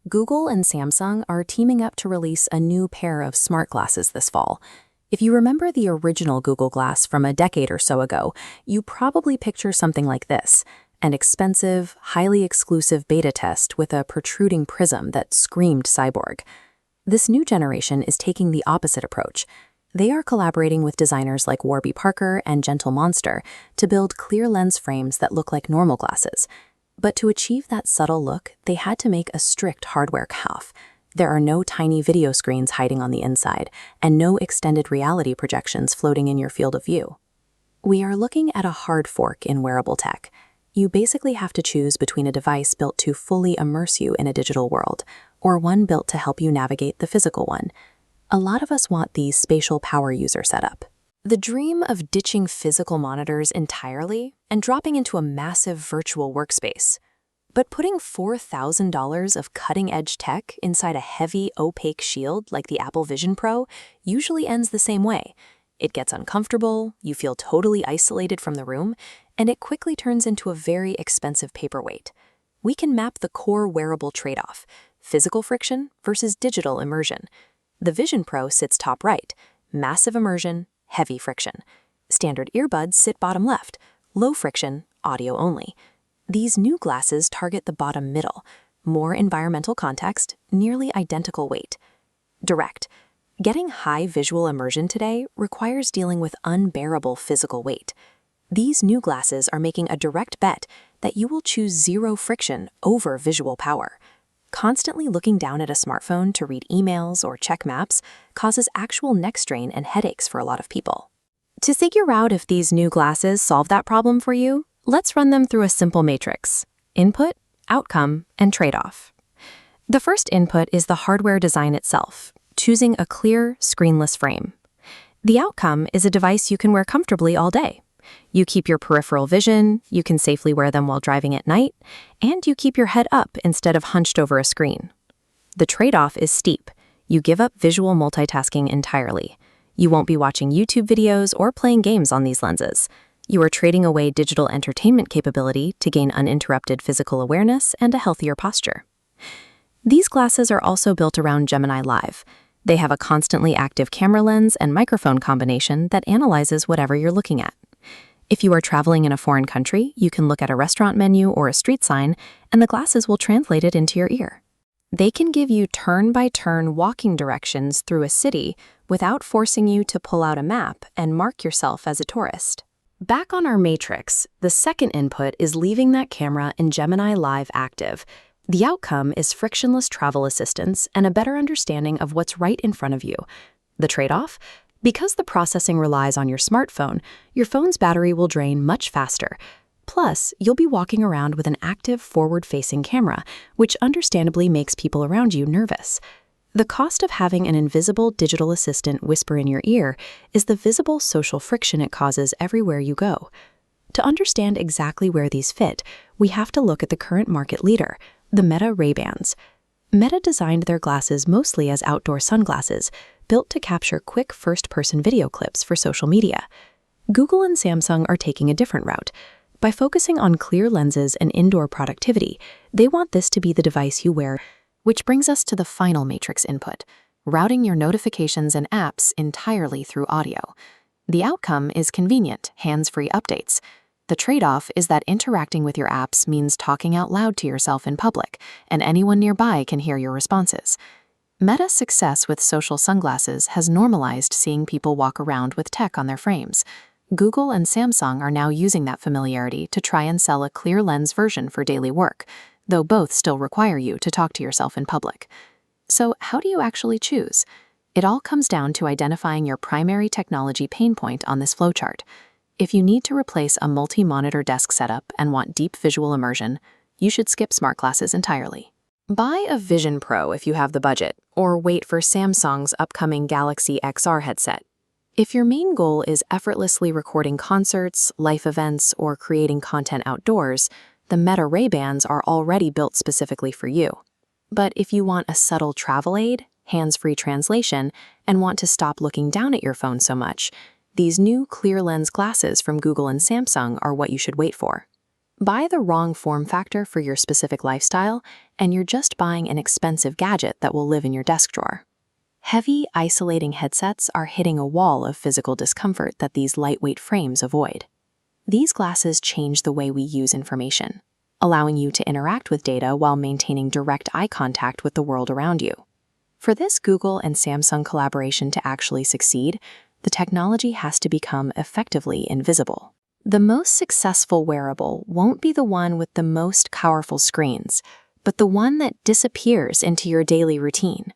Google and Samsung are teaming up to release a new pair of smart glasses this fall. If you remember the original Google Glass from a decade or so ago, you probably picture something like this: an expensive, highly exclusive beta test with a protruding prism that screamed cyborg. This new generation is taking the opposite approach. They are collaborating with designers like Warby Parker and Gentle Monster to build clear lens frames that look like normal glasses. But to achieve that subtle look, they had to make a strict hardware cuff. There are no tiny video screens hiding on the inside, and no extended reality projections floating in your field of view. We are looking at a hard fork in wearable tech. You basically have to choose between a device built to fully immerse you in a digital world, or one built to help you navigate the physical one. A lot of us want the spatial power user setup. The dream of ditching physical monitors entirely and dropping into a massive virtual workspace. But putting $4,000 of cutting-edge tech inside a heavy, opaque shield like the Apple Vision Pro usually ends the same way. It gets uncomfortable, you feel totally isolated from the room, and it quickly turns into a very expensive paperweight. We can map the core wearable trade-off: physical friction versus digital immersion. The Vision Pro sits top right: massive immersion, heavy friction. Standard earbuds sit bottom left: low friction, audio only. These new glasses target the bottom middle: more environmental context, nearly identical weight. Direct. Getting high visual immersion today requires dealing with unbearable physical weight. These new glasses are making a direct bet that you will choose zero friction over visual power. Constantly looking down at a smartphone to read emails or check maps causes actual neck strain and headaches for a lot of people. To figure out if these new glasses solve that problem for you, let's run them through a simple matrix: input, outcome, and trade-off. The first input is the hardware design itself, choosing a clear, screenless frame. The outcome is a device you can wear comfortably all day. You keep your peripheral vision, you can safely wear them while driving at night, and you keep your head up instead of hunched over a screen. The trade-off is steep. You give up visual multitasking entirely. You won't be watching YouTube videos or playing games on these lenses. You are trading away digital entertainment capability to gain uninterrupted physical awareness and a healthier posture. These glasses are also built around Gemini Live. They have a constantly active camera lens and microphone combination that analyzes whatever you're looking at. If you are traveling in a foreign country, you can look at a restaurant menu or a street sign, and the glasses will translate it into your ear. They can give you turn-by-turn walking directions through a city without forcing you to pull out a map and mark yourself as a tourist. Back on our matrix, the second input is leaving that camera in Gemini Live active. The outcome is frictionless travel assistance and a better understanding of what's right in front of you. The trade-off? Because the processing relies on your smartphone, your phone's battery will drain much faster. Plus, you'll be walking around with an active forward-facing camera, which understandably makes people around you nervous. The cost of having an invisible digital assistant whisper in your ear is the visible social friction it causes everywhere you go. To understand exactly where these fit, we have to look at the current market leader, the Meta Ray-Bans. Meta designed their glasses mostly as outdoor sunglasses, built to capture quick first-person video clips for social media. Google and Samsung are taking a different route. By focusing on clear lenses and indoor productivity, they want this to be the device you wear. Which brings us to the final matrix input: routing your notifications and apps entirely through audio. The outcome is convenient, hands-free updates. The trade-off is that interacting with your apps means talking out loud to yourself in public, and anyone nearby can hear your responses. Meta's success with social sunglasses has normalized seeing people walk around with tech on their frames. Google and Samsung are now using that familiarity to try and sell a clear lens version for daily work, though both still require you to talk to yourself in public. So how do you actually choose? It all comes down to identifying your primary technology pain point on this flowchart. If you need to replace a multi-monitor desk setup and want deep visual immersion, you should skip smart glasses entirely. Buy a Vision Pro if you have the budget, or wait for Samsung's upcoming Galaxy XR headset. If your main goal is effortlessly recording concerts, life events, or creating content outdoors, the Meta Ray-Bans are already built specifically for you. But if you want a subtle travel aid, hands-free translation, and want to stop looking down at your phone so much, these new clear lens glasses from Google and Samsung are what you should wait for. Buy the wrong form factor for your specific lifestyle, and you're just buying an expensive gadget that will live in your desk drawer. Heavy, isolating headsets are hitting a wall of physical discomfort that these lightweight frames avoid. These glasses change the way we use information, allowing you to interact with data while maintaining direct eye contact with the world around you. For this Google and Samsung collaboration to actually succeed, the technology has to become effectively invisible. The most successful wearable won't be the one with the most powerful screens, but the one that disappears into your daily routine,